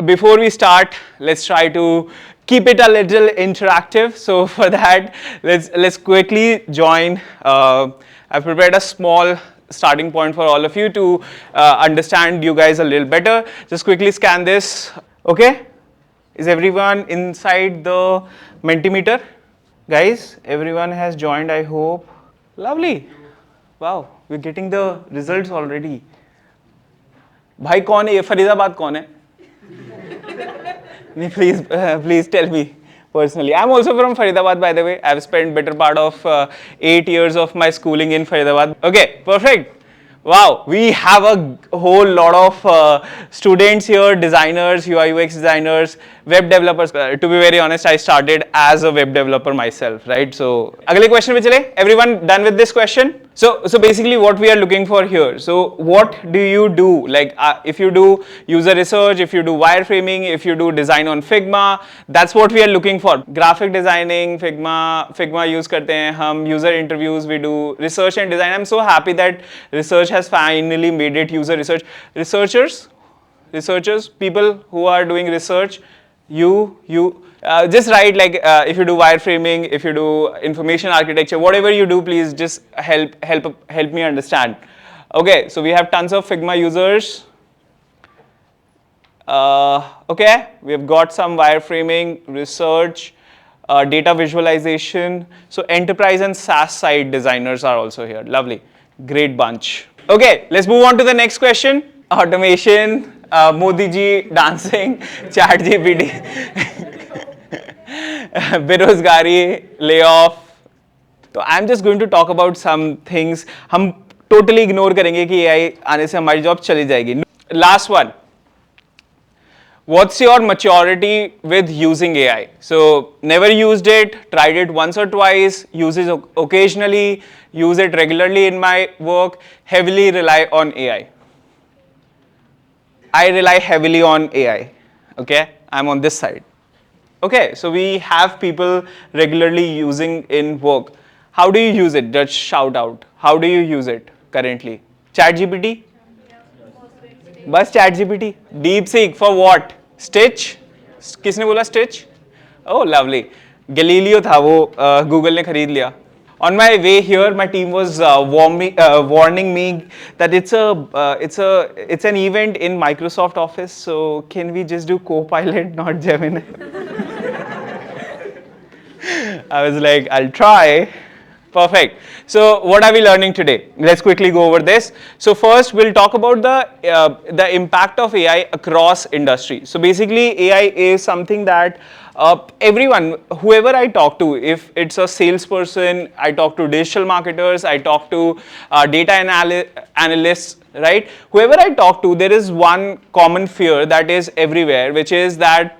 Before we start, let's try to keep it a little interactive. So for that, let's quickly join. I've prepared a small starting point for all of you to understand you guys a little better. Just quickly scan this. Okay, is everyone inside the Mentimeter? Guys, everyone has joined, I hope. Lovely. Wow, we're getting the results already. भाई कौन है ये? फरीदाबाद कौन है? Please tell me personally. I'm also from Faridabad, by the way. I've spent better part of 8 years of my schooling in Faridabad. Okay, perfect. Wow, we have a whole lot of students here, designers, UI UX designers, web developers. To be very honest, I started as a web developer myself, right? So, अगले question पे चले. Everyone done with this question? So basically what we are looking for here. So what do you do? Like if you do user research, if you do wireframing, if you do design on Figma, that's what we are looking for. Graphic designing, Figma use करते हैं हम, user interviews we do, research and design. I'm so happy that research has finally made it user research. Researchers, people who are doing research, just write like if you do wireframing, if you do information architecture, whatever you do, please just help me understand. Okay, so we have tons of Figma users. Okay, we have got some wireframing, research, data visualization. So enterprise and SaaS side designers are also here. Lovely, great bunch. Okay, let's move on to the next question. Automation, Modi ji dancing, ChatGPT. बेरोजगारी, layoff. तो I'm just going to talk about some things. हम totally ignore करेंगे कि AI आने से हमारी job चली जाएगी. Last one. What's your maturity with using AI? So never used it, tried it once or twice, use it occasionally, use it regularly in my work, heavily rely on AI. I rely heavily on AI. Okay, I'm on this side. Okay, so we have people regularly using in work. How do you use it? Just shout out. How do you use it currently? ChatGPT? बस ChatGPT. DeepSeek for what? Stitch? किसने बोला Stitch? Oh, lovely. Galileo था वो Google ने खरीद लिया. On my way here, my team was warning me that it's an event in Microsoft Office. So can we just do Copilot, not Gemini? I was like, I'll try. Perfect. So what are we learning today? Let's quickly go over this. So first we'll talk about the impact of AI across industry. So basically AI is something that everyone, whoever I talk to, if it's a salesperson, I talk to digital marketers, I talk to data analysts, right? Whoever I talk to, there is one common fear that is everywhere, which is that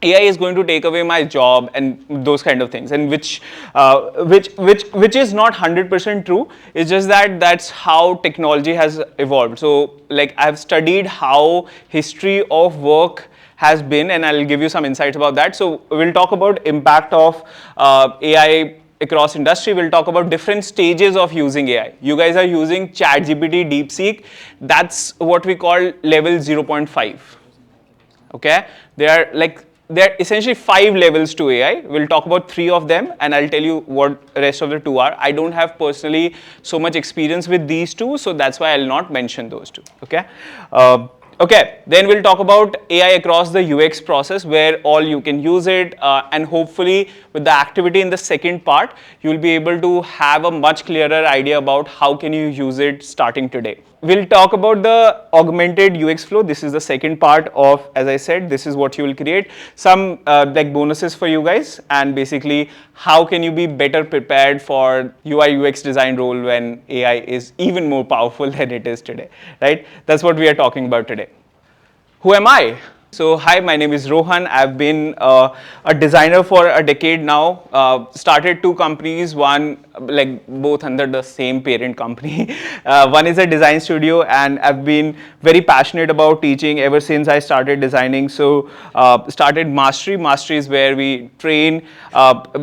AI is going to take away my job and those kind of things, and which is not 100% true. It's just that that's how technology has evolved. So like I've studied how history of work has been, and I'll give you some insights about that. So we'll talk about impact of AI across industry. We'll talk about different stages of using AI. You guys are using ChatGPT, DeepSeek. That's what we call level 0.5. Okay, there are essentially 5 levels to AI. We'll talk about 3 of them, and I'll tell you what rest of the 2 are. I don't have personally so much experience with these 2, so that's why I'll not mention those 2. Okay. Okay, then we'll talk about AI across the UX process, where all you can use it, and hopefully with the activity in the second part, you'll be able to have a much clearer idea about how can you use it starting today. We'll talk about the augmented UX flow. This is the second part of, as I said, this is what you will create. Some like bonuses for you guys, and basically how can you be better prepared for UI UX design role when AI is even more powerful than it is today, right? That's what we are talking about today. Who am I? So hi, my name is Rohan. I've been a designer for a decade now. Started two companies, one like both under the same parent company. One is a design studio, and I've been very passionate about teaching ever since I started designing. So started Mastery. Mastery is where we train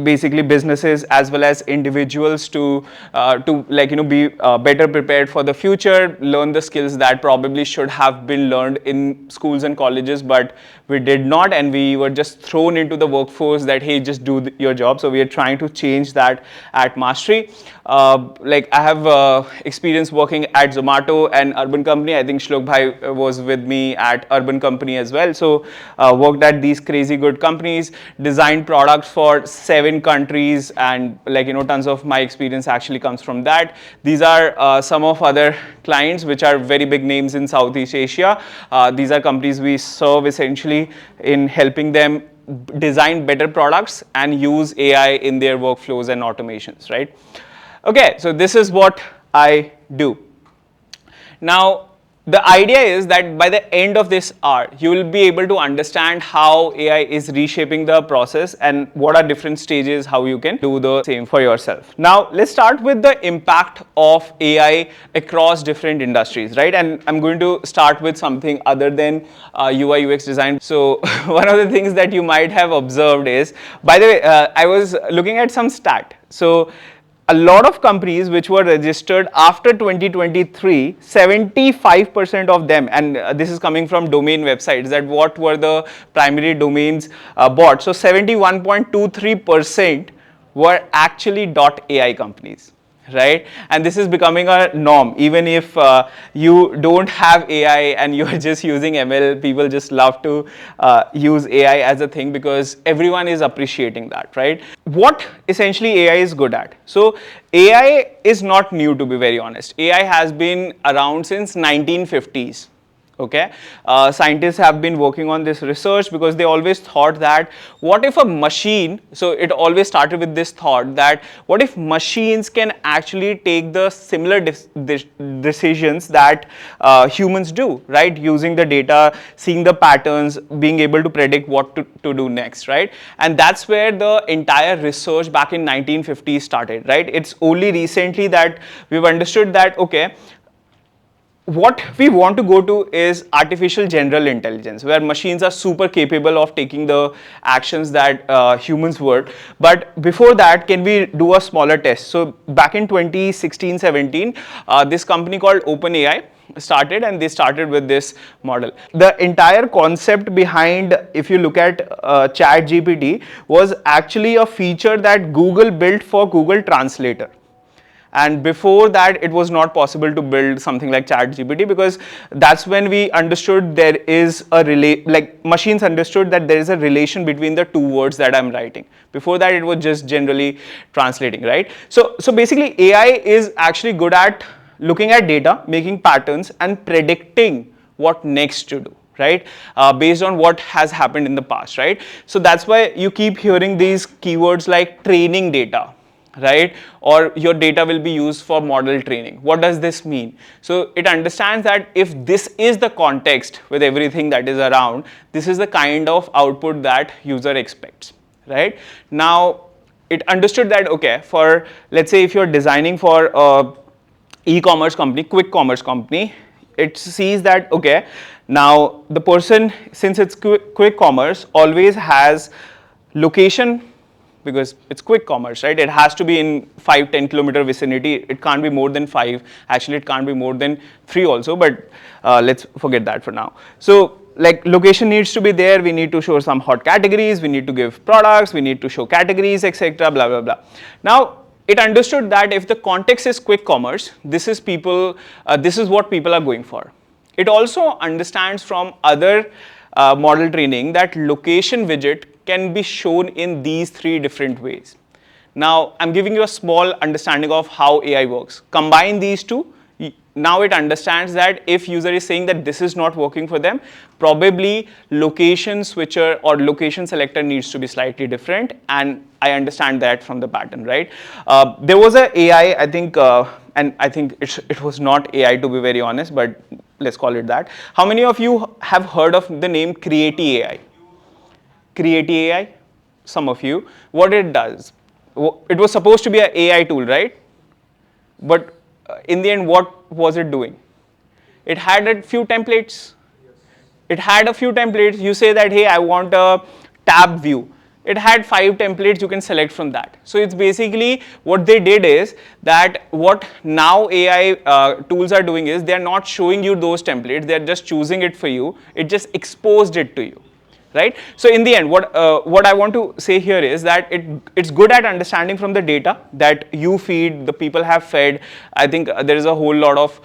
basically businesses as well as individuals to be better prepared for the future, learn the skills that probably should have been learned in schools and colleges, but we did not, and we were just thrown into the workforce that, hey, just do your job. So we are trying to change that at Mastery. Like I have experience working at Zomato and Urban Company. I think Shlok Bhai was with me at Urban Company as well. So worked at these crazy good companies, designed products for 7 countries, and tons of my experience actually comes from that. These are some of other clients which are very big names in Southeast Asia. These are companies we serve essentially in helping them design better products and use AI in their workflows and automations, right? Okay, so this is what I do. Now, the idea is that by the end of this hour, you will be able to understand how AI is reshaping the process and what are different stages, how you can do the same for yourself. Now, let's start with the impact of AI across different industries, right? And I'm going to start with something other than UI UX design. So one of the things that you might have observed is, by the way, I was looking at some stat. So a lot of companies which were registered after 2023, 75% of them, and this is coming from domain websites, that what were the primary domains bought. So 71.23% were actually .ai companies, right? And this is becoming a norm. Even if you don't have AI and you're just using ML, people just love to use AI as a thing because everyone is appreciating that, right? What essentially AI is good at. So AI is not new, to be very honest. AI has been around since 1950s. Okay, scientists have been working on this research because they always thought that what if a machine, so it always started with this thought that what if machines can actually take the similar decisions that humans do, right? Using the data, seeing the patterns, being able to predict what to do next, right? And that's where the entire research back in 1950s started, right? It's only recently that we've understood that, okay, what we want to go to is artificial general intelligence, where machines are super capable of taking the actions that humans would. But before that, can we do a smaller test? So back in 2016-17, this company called OpenAI started, and they started with this model. The entire concept behind, if you look at ChatGPT, was actually a feature that Google built for Google Translator. And before that, it was not possible to build something like ChatGPT, because that's when we understood there is a machines understood that there is a relation between the two words that I'm writing. Before that, it was just generally translating, right? So basically, AI is actually good at looking at data, making patterns, and predicting what next to do, right? Based on what has happened in the past, right? So that's why you keep hearing these keywords like training data, right? Or your data will be used for model training. What does this mean? So it understands that if this is the context with everything that is around, this is the kind of output that user expects, right? Now, it understood that, okay, for, let's say if you're designing for a e-commerce company, quick commerce company, it sees that, okay, now the person, since it's quick commerce, always has location, because it's quick commerce, right? It has to be in 5-10 kilometer vicinity. It can't be more than 5. Actually, it can't be more than 3 also, but let's forget that for now. So like location needs to be there. We need to show some hot categories. We need to give products. We need to show categories, etc. Blah, blah, blah. Now, it understood that if the context is quick commerce, this is what people are going for. It also understands from other model training that location widget can be shown in these 3 different ways. Now, I'm giving you a small understanding of how AI works. Combine these two. Now it understands that if user is saying that this is not working for them, probably location switcher or location selector needs to be slightly different, and I understand that from the pattern, right? There was a AI, I think, and I think it was not AI, to be very honest, but let's call it that. How many of you have heard of the name Create AI? Create AI? Some of you. What it does? It was supposed to be an AI tool, right? But in the end, what was it doing? It had a few templates. It had a few templates. You say that, hey, I want a tab view. It had 5 templates, you can select from that. So it's basically what they did is that what now AI tools are doing is they are not showing you those templates, they are just choosing it for you. It just exposed it to you. Right? So in the end, what I want to say here is that it's good at understanding from the data that you feed, the people have fed. I think there is a whole lot of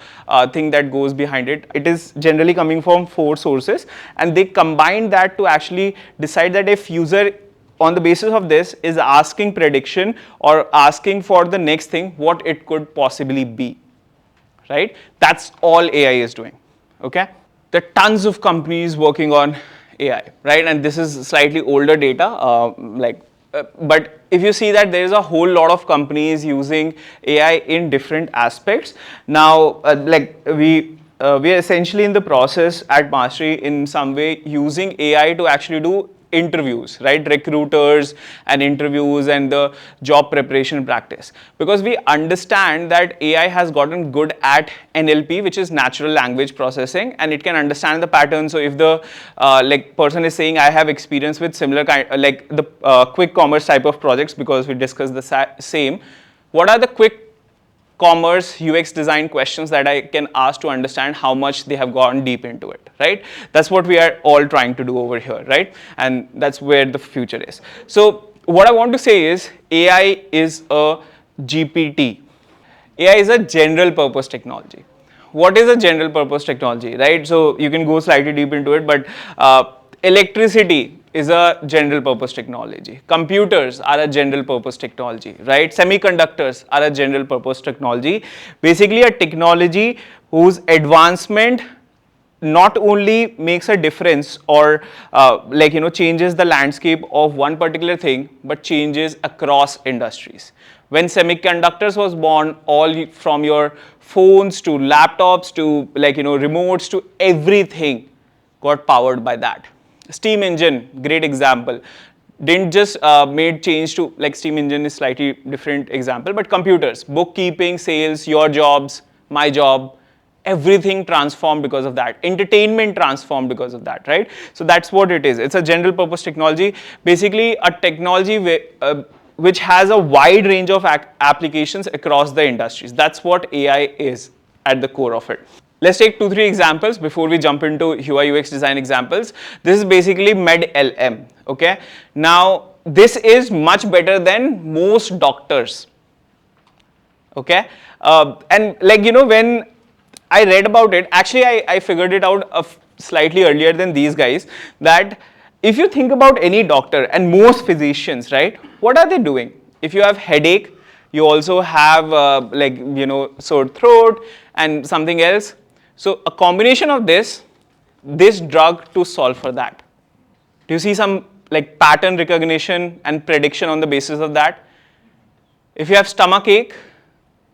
thing that goes behind it. It is generally coming from 4 sources, and they combine that to actually decide that if user on the basis of this is asking prediction or asking for the next thing, what it could possibly be. Right? That's all AI is doing. Okay? There are tons of companies working on AI, right? And this is slightly older data, but if you see that there is a whole lot of companies using AI in different aspects. Now, we are essentially in the process at Mastery in some way using AI to actually do interviews, right? Recruiters and interviews and the job preparation practice. Because we understand that AI has gotten good at NLP, which is natural language processing, and it can understand the pattern. So if the person is saying, I have experience with similar kind, like the quick commerce type of projects, because we discussed the same, what are the quick commerce UX design questions that I can ask to understand how much they have gone deep into it, right? That's what we are all trying to do over here, right? And that's where the future is. So what I want to say is AI is a GPT. AI is a general purpose technology. What is a general purpose technology, right? So you can go slightly deep into it, but electricity is a general purpose technology. Computers are a general purpose technology, right? Semiconductors are a general purpose technology. Basically a technology whose advancement not only makes a difference or changes the landscape of one particular thing, but changes across industries. When semiconductors was born, all from your phones to laptops to remotes to everything got powered by that. Steam engine, great example. Didn't just made change to, like, steam engine is slightly different example, but computers, bookkeeping, sales, your jobs, my job, everything transformed because of that. Entertainment transformed because of that, right? So that's what it is. It's a general purpose technology, basically a technology which has a wide range of applications across the industries. That's what AI is at the core of it. Let's take 2-3 examples before we jump into UI UX design examples. This is basically MedLM, okay? Now, this is much better than most doctors, okay? And when I read about it, actually I figured it out slightly earlier than these guys, that if you think about any doctor and most physicians, right, what are they doing? If you have headache, you also have sore throat and something else. So a combination of this drug to solve for that. Do you see some pattern recognition and prediction on the basis of that? If you have stomach ache,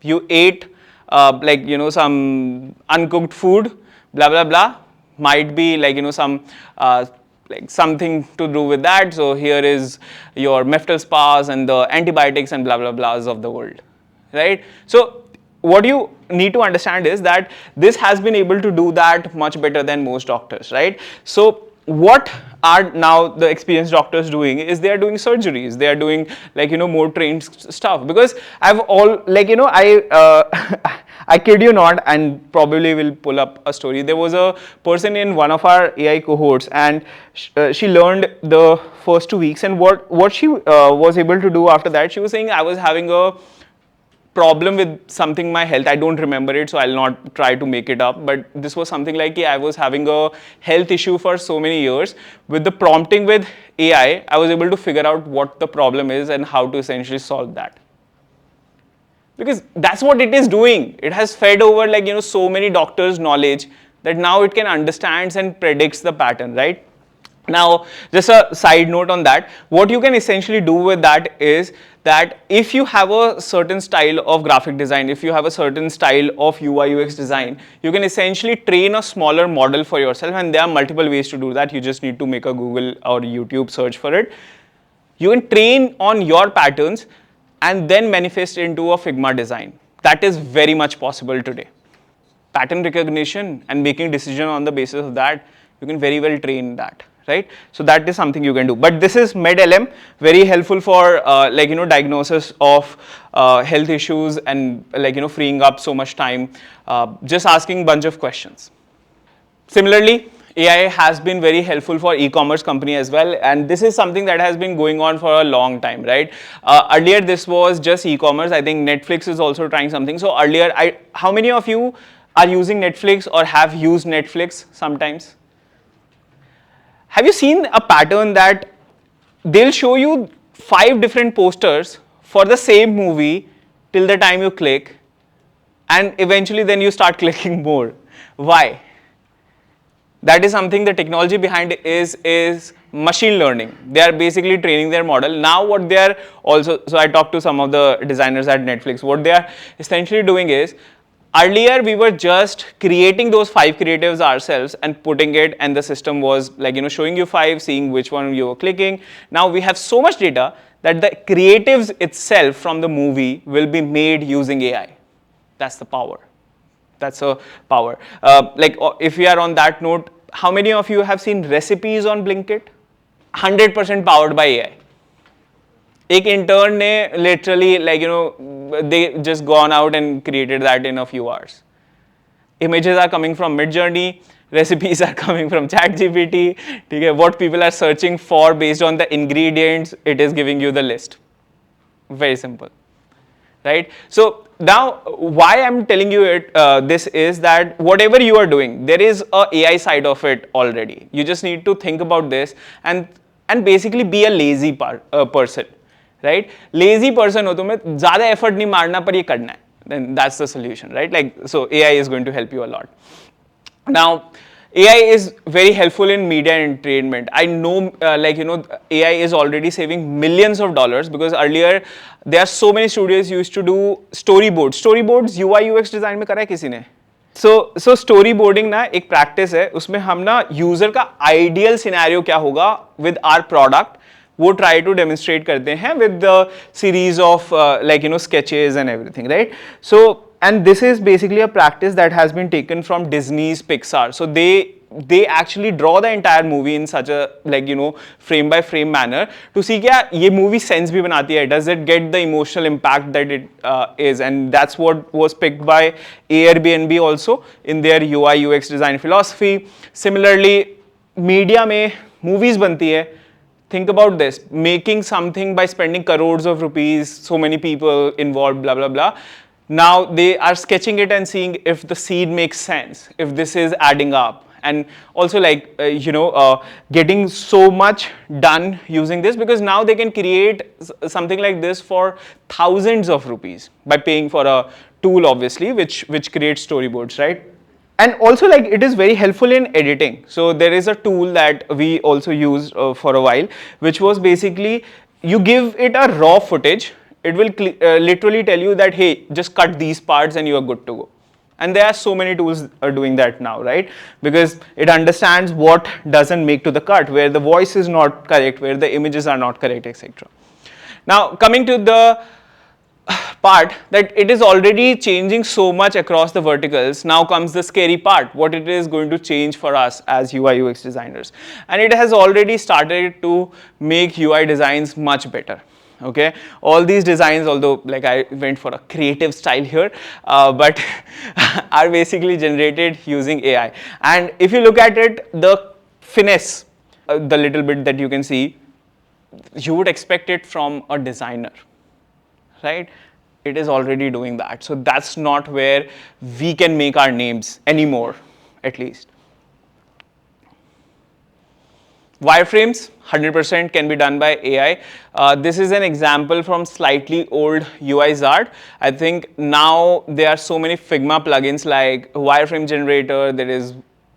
you ate some uncooked food, blah blah blah, might be some something to do with that. So here is your Meftelspas and the antibiotics and blah blah blahs of the world, right? So what you need to understand is that this has been able to do that much better than most doctors, right? So what are now the experienced doctors doing is they are doing surgeries, they are doing more trained stuff, because I've all I kid you not, and probably will pull up a story. There was a person in one of our AI cohorts, and she learned the first 2 weeks, and what she was able to do after that, she was saying, I was having a problem with something my health, I don't remember it, so I'll not try to make it up, but this was something like, I was having a health issue for so many years. With the prompting with AI, I was able to figure out what the problem is and how to essentially solve that. Because that's what it is doing. It has fed over so many doctors' knowledge that now it can understand and predicts the pattern, right? Now, just a side note on that, what you can essentially do with that is that if you have a certain style of graphic design, if you have a certain style of UI UX design, you can essentially train a smaller model for yourself, and there are multiple ways to do that. You just need to make a Google or YouTube search for it. You can train on your patterns and then manifest into a Figma design. That is very much possible today. Pattern recognition and making decision on the basis of that, you can very well train that, right? So that is something you can do. But this is MedLM, very helpful for diagnosis of health issues and freeing up so much time, just asking bunch of questions. Similarly, AI has been very helpful for e-commerce company as well, and this is something that has been going on for a long time, right? Earlier this was just e-commerce. I think Netflix is also trying something. So earlier, how many of you are using Netflix or have used Netflix sometimes? Have you seen a pattern that they'll show you 5 different posters for the same movie till the time you click, and eventually then you start clicking more? Why? That is something the technology behind it is machine learning. They are basically training their model. Now what they are also, so I talked to some of the designers at Netflix, what they are essentially doing is, earlier we were just creating those 5 creatives ourselves and putting it, and the system was showing you 5, seeing which one you were clicking. Now we have so much data that the creatives itself from the movie will be made using AI. That's the power. That's a power. If we are on that note, how many of you have seen recipes on Blinkit? 100% powered by AI. एक intern ने literally they just gone out and created that in a few hours. Images are coming from Midjourney, recipes are coming from ChatGPT. What people are searching for based on the ingredients, it is giving you the list. Very simple. Right? So now why I'm telling you this is that whatever you are doing, there is a AI side of it already. You just need to think about this and basically be a lazy person, right? Lazy person ho tumhe zyada effort nahi marna par ye karna hai. Then that's the solution, right? So AI is going to help you a lot. Now, AI is very helpful in media entertainment. I know, AI is already saving millions of dollars, because earlier there are so many studios used to do storyboards. Storyboards UI UX design में करा है किसी ने? So storyboarding ना एक practice है. उसमें हम ना user का ideal scenario क्या होगा with our product, वो try to demonstrate करते हैं with the series of sketches and everything, right? So, and this is basically a practice that has been taken from Disney's Pixar. So they actually draw the entire movie in such a frame by frame manner to see क्या ये movie sense भी बनाती है, does it get the emotional impact that it is, and that's what was picked by Airbnb also in their UI UX design philosophy. Similarly, media में movies बनती है. Think about this, making something by spending crores of rupees, so many people involved, blah, blah, blah. Now they are sketching it and seeing if the scene makes sense, if this is adding up. And also getting so much done using this, because now they can create something like this for thousands of rupees by paying for a tool, obviously, which creates storyboards, right? And also it is very helpful in editing. So there is a tool that we also used for a while, which was basically you give it a raw footage. It will literally tell you that, hey, just cut these parts and you are good to go. And there are so many tools are doing that now, right? Because it understands what doesn't make to the cut, where the voice is not correct, where the images are not correct, etc. Now coming to the part that it is already changing so much across the verticals, now comes the scary part, what it is going to change for us as UI UX designers. And it has already started to make UI designs much better. Okay, all these designs, although I went for a creative style here, but are basically generated using AI. And if you look at it, the finesse, the little bit that you can see, you would expect it from a designer, right? It is already doing that. So that's not where we can make our names anymore, at least. Wireframes, 100% can be done by AI. This is an example from slightly old UiZard. I think now there are so many Figma plugins like wireframe generator, there is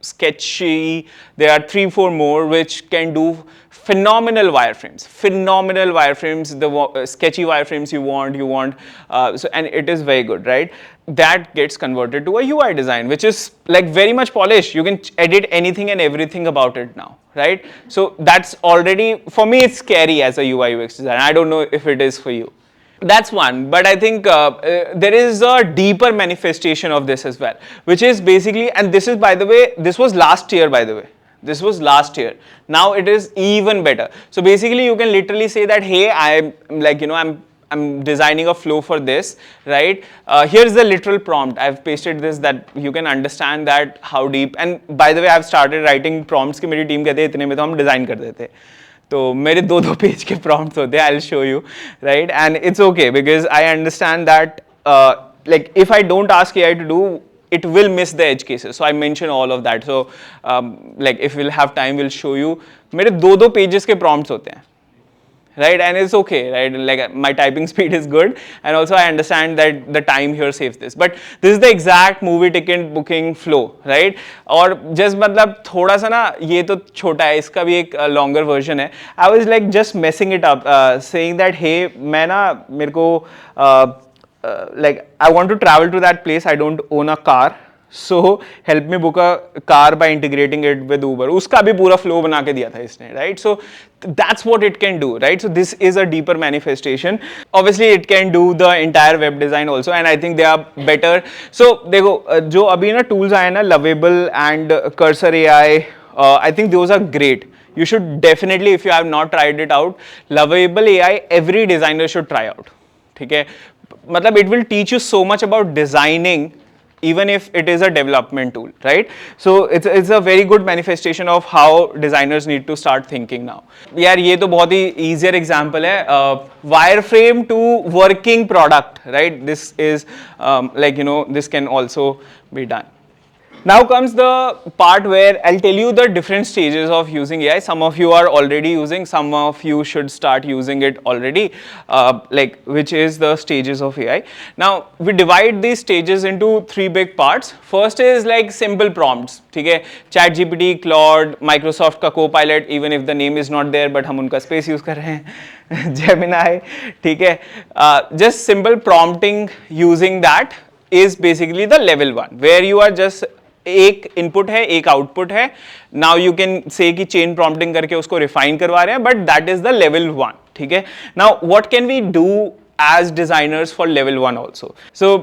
Sketchy. There are 3-4 more which can do phenomenal wireframes. Phenomenal wireframes. The sketchy wireframes you want. So and it is very good, right? That gets converted to a UI design, which is like very much polished. You can edit anything and everything about it now, right? So that's already, for me, it's scary as a UI UX designer. I don't know if it is for you. That's one, but I think there is a deeper manifestation of this as well, which is basically, and this is, by the way, this was last year, by the way. This was last year. Now it is even better. So basically, you can literally say that, hey, I'm like, I'm designing a flow for this, right? Here's the literal prompt. I've pasted this that you can understand that how deep. And by the way, I've started writing prompts कि मेरी team कहते हैं इतने में तो हम design कर देते हैं. तो मेरे 2-2 पेज के prompts होते हैं. I'll show you, right? And it's okay because I understand that like if I don't ask AI to do, it will miss the edge cases. So I mention all of that. So like if we'll have time, we'll show you. मेरे 2-2 pages के prompts होते हैं. Right, and it's okay, right? Like my typing speed is good, and also I understand that the time here saves this. But this is the exact movie ticket booking flow, right? और just मतलब थोड़ा सा ना ये तो छोटा है, इसका भी एक longer version है. I was like just messing it up, saying that hey, मैं ना मेरे को like I want to travel to that place. I don't own a car. So help me book a car by integrating it with Uber. उसका भी पूरा flow बना के दिया था इसने, right? So that's what it can do, right? So this is a deeper manifestation. Obviously, it can do the entire web design also, and I think they are better. So देखो जो अभी ना tools आए ना, Lovable and Cursor AI, I think those are great. You should definitely, if you have not tried it out, Lovable AI, every designer should try out. ठीक है? मतलब it will teach you so much about designing, even if it is a development tool, right? So it's a very good manifestation of how designers need to start thinking now. यार ये तो बहुत ही easier example है, wireframe to working product, right? This is like this can also be done. Now comes the part where I'll tell you the different stages of using AI. Some of you are already using, some of you should start using it already, like which is the stages of AI. Now we divide these stages into 3 big parts. First is like simple prompts, ठीक है? ChatGPT, Claude, Microsoft का Copilot, even if the name is not there, but हम उनका space use कर रहे हैं. Gemini, ठीक है? Just simple prompting using that is basically the level 1, where you are just एक इनपुट है, एक आउटपुट है. नाउ यू कैन से कि चेन प्रॉम्प्टिंग करके उसको रिफाइन करवा रहे हैं, but that is the level 1. ठीक है? Now what can we do as designers for level 1 also? So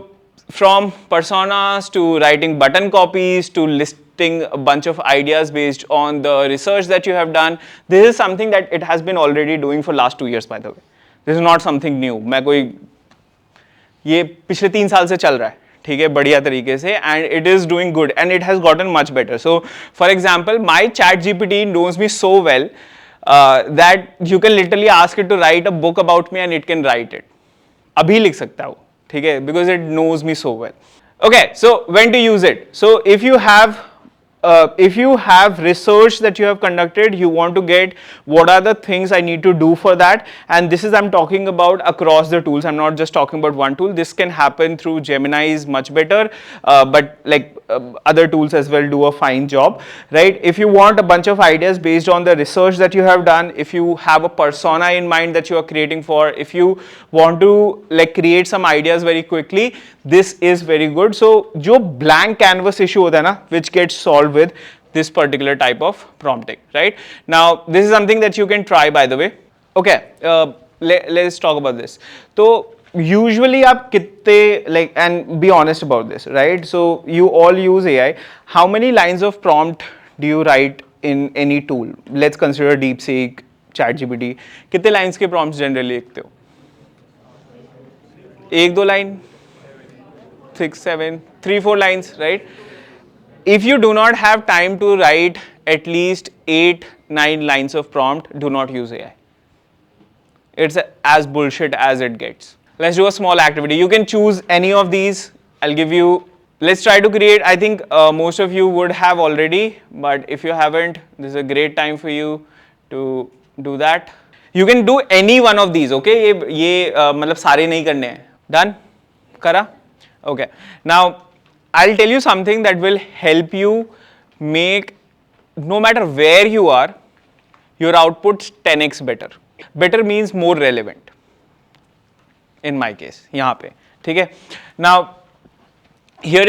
from personas to writing button copies to listing a bunch of ideas based on the research that you have done, this is something that it has been already doing for last 2 years, by the way. This is not something new. मैं कोई ये पिछले 3 साल से चल रहा है, ठीक है, बढ़िया तरीके से, and it is doing good and it has gotten much better. So for example, my ChatGPT knows me so well that you can literally ask it to write a book about me and it can write it. अभी लिख सकता है वो, ठीक है, because it knows me so well. Okay, so when to use it? So if you have research that you have conducted, you want to get what are the things I need to do for that, and this is I'm talking about across the tools. I'm not just talking about one tool. This can happen through Gemini is much better, but like other tools as well do a fine job, right? If you want a bunch of ideas based on the research that you have done, if you have a persona in mind that you are creating for, if you want to like create some ideas very quickly, this is very good. So जो blank canvas issue होता है ना, which gets solved with this particular type of prompting, right? Now this is something that you can try, by the way. Okay, let's talk about this. So usually आप कितने like, and be honest about this, right? So you all use AI. How many lines of prompt do you write in any tool? Let's consider DeepSeek, ChatGPT. कितने lines के prompts generally लिखते हो? 1-2 line, 6, 7, 3, 4 lines, right? If you do not have time to write at least 8, 9 lines of prompt, do not use AI. It's as bullshit as it gets. Let's do a small activity. You can choose any of these. I'll give you, let's try to create, I think most of you would have already, but if you haven't, this is a great time for you to do that. You can do any one of these, okay? ये मतलब सारे नहीं करने हैं. Done? करा? Okay. Now, I'll tell you something that will help you make, no matter where you are, your output's 10x better. Better means more relevant. In my case, यहाँ पे, ठीक है? Now, here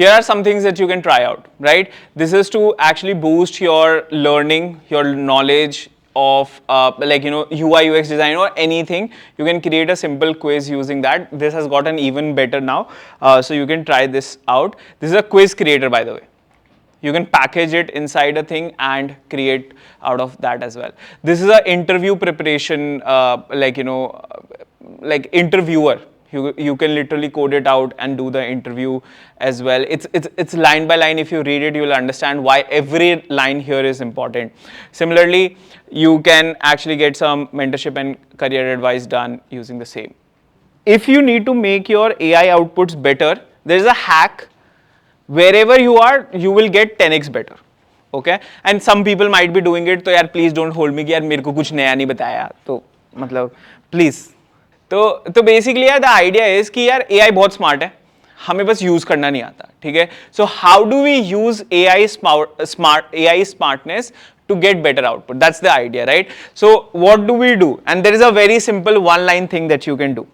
are some things that you can try out, right? This is to actually boost your learning, your knowledge of like, you know, UI UX design or anything. You can create a simple quiz using that. This has gotten even better now, so you can try this out. This is a quiz creator, by the way. You can package it inside a thing and create out of that as well. This is an interview preparation, like, you know, like interviewer. You can literally code it out and do the interview as well. It's line by line. If you read it, you will understand why every line here is important. Similarly, you can actually get some mentorship and career advice done using the same. If you need to make your AI outputs better, there is a hack. Wherever you are, you will get 10x better. Okay? And some people might be doing it, तो यार please don't hold me कि यार मेरे को कुछ नया नहीं बताया, तो मतलब please. तो बेसिकली यार द आइडिया इज कि यार एआई बहुत स्मार्ट है, हमें बस यूज करना नहीं आता, ठीक है? So how do we use AI smartness to get better output? That's the idea, right? So what do we do? And there is a very simple one line thing that you can do.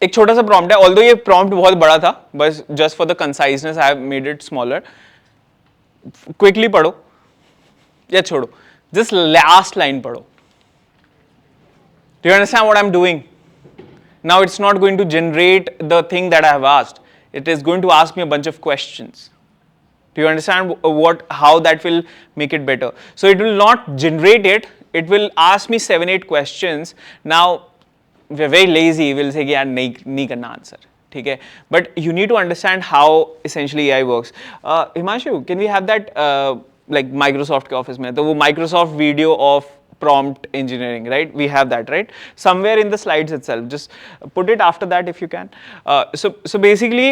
एक छोटा सा prompt है, although ये prompt बहुत बड़ा था, बस just for the conciseness I have made it smaller. Quickly पढ़ो या छोड़ो, just last line पढ़ो. Do you understand what I'm doing? Now it's not going to generate the thing that I have asked. It is going to ask me a bunch of questions. Do you understand how that will make it better? So it will not generate it. It will ask me 7-8 questions. Now we're very lazy. We'll say, "Yeah, nahi karna answer." Okay? But you need to understand how essentially AI works. Himanshu, can we have that like Microsoft के office में? तो वो Microsoft video of prompt engineering, right? We have that, right? Somewhere in the slides itself. Just put it after that if you can. So basically,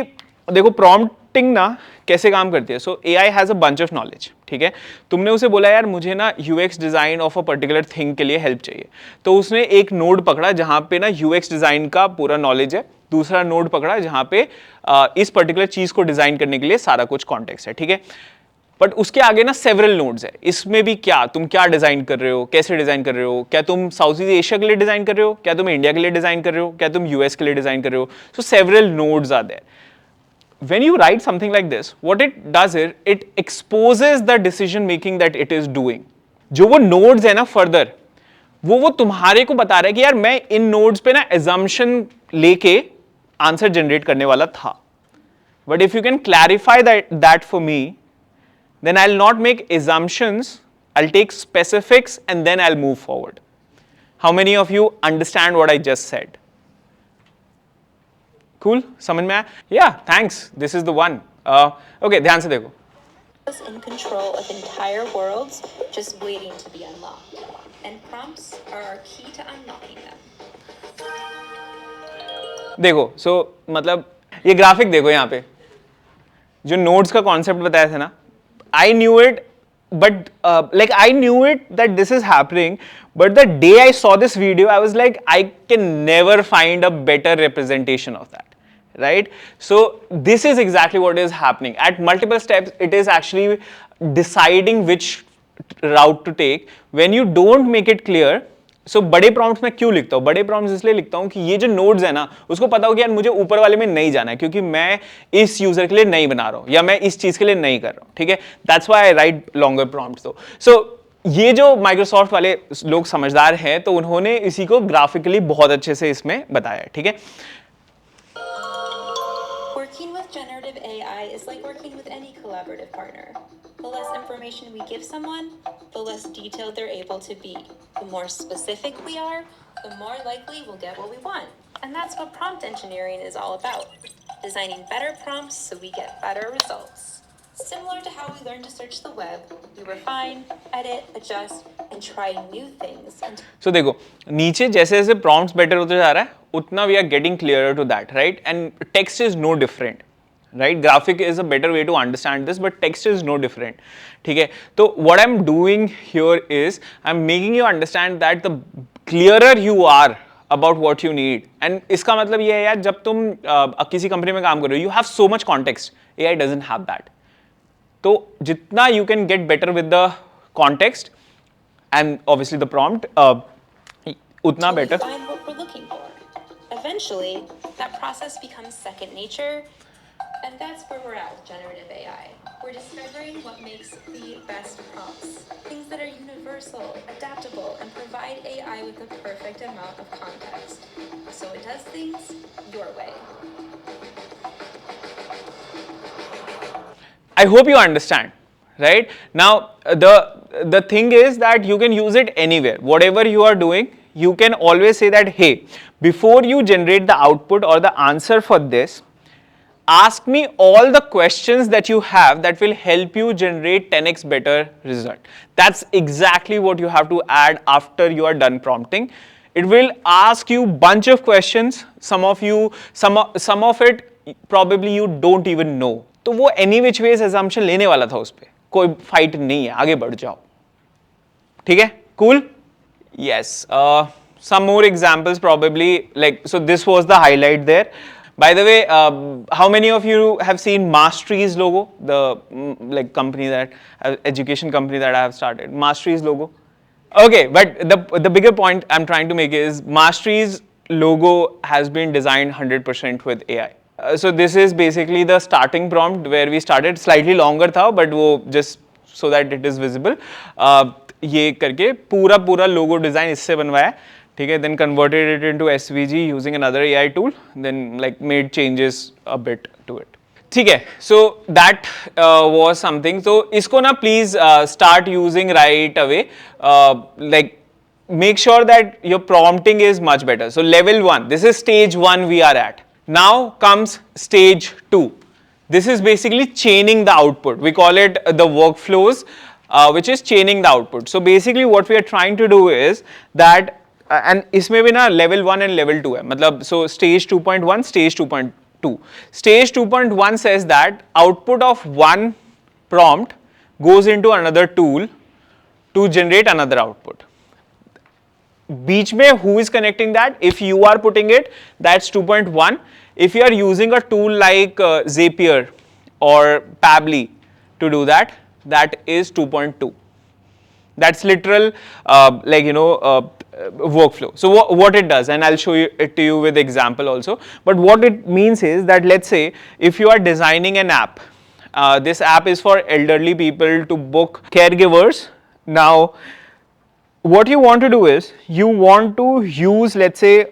देखो prompting ना कैसे काम करती है. So AI has a bunch of knowledge, ठीक है? तुमने उसे बोला यार मुझे ना UX design of a particular thing के लिए help चाहिए. तो उसने एक नोड पकड़ा जहाँ पे ना UX design का पूरा knowledge है. दूसरा नोड पकड़ा जहाँ पे इस पर्टिकुलर चीज को डिजाइन करने के लिए सारा कुछ कॉन्टेक्स्ट है, ठीक है? बट उसके आगे ना सेवरल नोड्स है. इसमें भी क्या तुम क्या डिजाइन कर रहे हो, कैसे डिजाइन कर रहे हो, क्या तुम साउथ ईस्ट एशिया के लिए डिजाइन कर रहे हो, क्या तुम इंडिया के लिए डिजाइन कर रहे हो, क्या तुम यूएस के लिए डिजाइन कर रहे हो. So several nodes are there. When you write something like this, what it does is it exposes the decision making that it is doing. जो वो nodes है ना further, वो तुम्हारे को बता रहा है कि यार मैं इन nodes पे ना assumption लेके आंसर जनरेट करने वाला था. But if you can clarify that for me, then I'll not make assumptions, I'll take specifics and then I'll move forward. How many of you understand what I just said? Cool? समझ में आया? Yeah, thanks. This is the one. Okay, ध्यान से देखो. In control of entire worlds, just waiting to be unlocked. And prompts are our key to unlocking them. देखो, so मतलब ये graphic देखो यहाँ पे, जो नोड्स का कॉन्सेप्ट बताया था ना, I knew it, but like I knew it that this is happening, but the day I saw this video, I was like, I can never find a better representation of that, right? So this is exactly what is happening. At multiple steps, it is actually deciding which route to take. When you don't make it clear, so बड़े prompts में क्यों लिखता हूँ? बड़े prompts इसलिए लिखता हूँ कि ये जो नोड्स है ना, उसको पता हो कि यार मुझे ऊपर वाले में नहीं जाना है क्योंकि मैं इस यूजर के लिए नहीं बना रहा हूँ या मैं इस चीज के लिए नहीं कर रहा हूँ, ठीक है? That's why I write longer prompts. So ये जो माइक्रोसॉफ्ट वाले लोग समझदार हैं तो उन्होंने इसी को ग्राफिकली बहुत अच्छे से इसमें बताया, ठीक है? Working with generative AI is like working with any collaborative partner. The less information we give someone, the less detailed they're able to be. The more specific we are, the more likely we'll get what we want. And that's what prompt engineering is all about. Designing better prompts so we get better results. Similar to how we learn to search the web, we refine, edit, adjust, and try new things. So देखो, नीचे जैसे जैसे prompts better होते जा रहा है, उतना we are getting clearer to that, right? And text is no different. Right? Graphic is a better way to understand this, but text is no different. ठीक है? तो what I'm doing here is I'm making you understand that the clearer you are about what you need. And इसका मतलब ये है यार, जब तुम किसी कंपनी में काम कर रहे हो, you have so much context. AI doesn't have that. तो जितना you can get better with the context and obviously the prompt, उतना Till we better. find what we're looking for. Eventually, that process becomes second nature, and that's where we're at with generative AI. We're discovering what makes the best prompts, things that are universal, adaptable, and provide AI with the perfect amount of context. So it does things your way. I hope you understand, right? Now, the thing is that you can use it anywhere. Whatever you are doing, you can always say that, hey, before you generate the output or the answer for this, ask me all the questions that you have that will help you generate 10x better result. That's exactly what you have to add after you are done prompting. It will ask you bunch of questions. Some of it probably you don't even know. तो वो any which ways assumption लेने वाला था उस पे, कोई fight नहीं है, आगे बढ़ जाओ. ठीक है? Cool? Yes. Some more examples probably, like, so this was the highlight there. By the way, how many of you have seen Mastery's logo, the like company that, education company that I have started, Mastery's logo? Okay, but the bigger point I'm trying to make is Mastery's logo has been designed 100% with AI. So this is basically the starting prompt where we started, slightly longer था, but वो just so that it is visible. ये करके पूरा logo design इससे बनवाया, ठीक है? Then converted it into SVG using another AI tool, then like made changes a bit to it. ठीक है, so that was something. So इसको ना please start using right away. Like make sure that your prompting is much better. So level 1, this is stage 1 we are at. Now comes stage 2. This is basically chaining the output. We call it the workflows, which is chaining the output. So basically what we are trying to do is that, and इसमें भी ना level 1 and level 2 है, मतलब so stage 2.1, stage 2.2. Stage 2.1 says that output of one prompt goes into another tool to generate another output. बीच में who is connecting that? If you are putting it, that's 2.1. If you are using a tool like Zapier or Pabbly to do that, that is 2.2. That's literal workflow. So what it does, and I'll show it to you with example also, but what it means is that, let's say if you are designing an app, this app is for elderly people to book caregivers. Now what you want to do is you want to use, let's say,